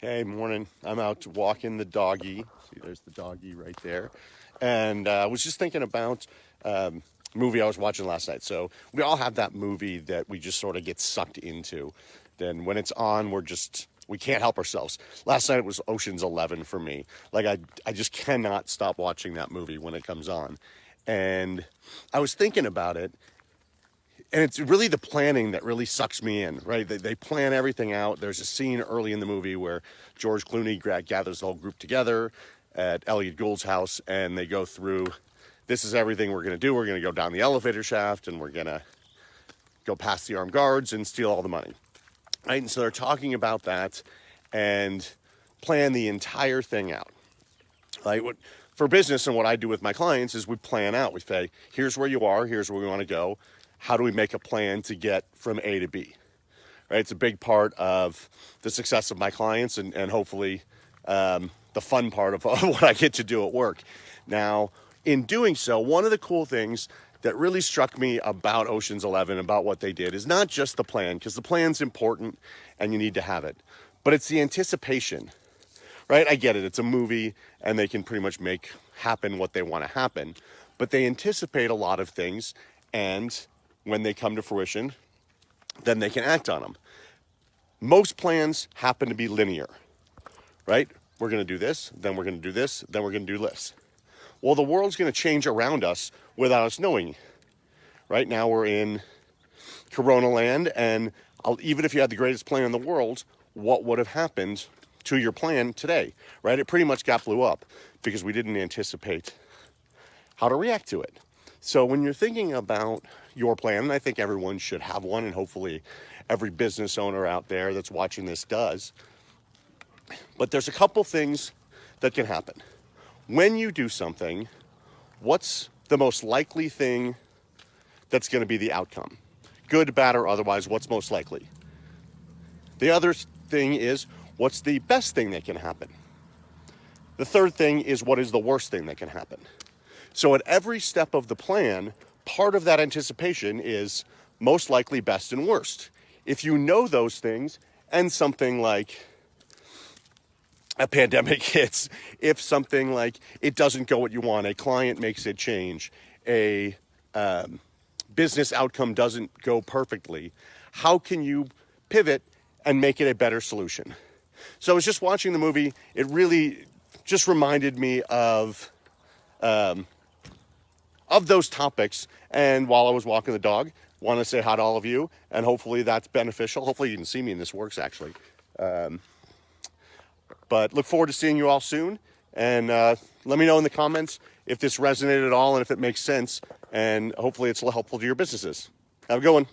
Hey, morning. I'm out walking the doggy. See, there's the doggy right there. And I was just thinking about movie I was watching last night. So we all have that movie that we just sort of get sucked into. Then when it's on, we can't help ourselves. Last night it was Ocean's 11 for me. Like I just cannot stop watching that movie when it comes on. And I was thinking about it, and it's really the planning that really sucks me in, right? They plan everything out. There's a scene early in the movie where George Clooney gathers the whole group together at Elliot Gould's house, and they go through, this is everything we're going to do. We're going to go down the elevator shaft, and we're going to go past the armed guards and steal all the money, right? And so they're talking about that and plan the entire thing out. Like for business, and what I do with my clients is we plan out. We say, here's where you are, here's where we want to go. How do we make a plan to get from A to B? Right? It's a big part of the success of my clients and hopefully the fun part of what I get to do at work. Now, in doing so, one of the cool things that really struck me about Ocean's 11, about what they did, is not just the plan, because the plan's important and you need to have it, but it's the anticipation, right? I get it. It's a movie and they can pretty much make happen what they want to happen, but they anticipate a lot of things, and when they come to fruition, then they can act on them. Most plans happen to be linear, right? We're going to do this, then we're going to do this, then we're going to do this. Well, the world's going to change around us without us knowing. Right now we're in Corona land, and even if you had the greatest plan in the world, what would have happened to your plan today, right? It pretty much got blew up because we didn't anticipate how to react to it. So when you're thinking about your plan, and I think everyone should have one, and hopefully every business owner out there that's watching this does, but there's a couple things that can happen. When you do something, what's the most likely thing that's going to be the outcome? Good, bad, or otherwise, what's most likely? The other thing is, what's the best thing that can happen? The third thing is, what is the worst thing that can happen? So at every step of the plan, part of that anticipation is most likely, best, and worst. If you know those things, and something like a pandemic hits, if something like it doesn't go what you want, a client makes it change, a business outcome doesn't go perfectly, how can you pivot and make it a better solution? So I was just watching the movie. It really just reminded me of those topics. And while I was walking the dog, want to say hi to all of you, and hopefully that's beneficial. Hopefully you can see me and this works, actually. But look forward to seeing you all soon. And let me know in the comments if this resonated at all and if it makes sense. And hopefully it's helpful to your businesses. Have a good one.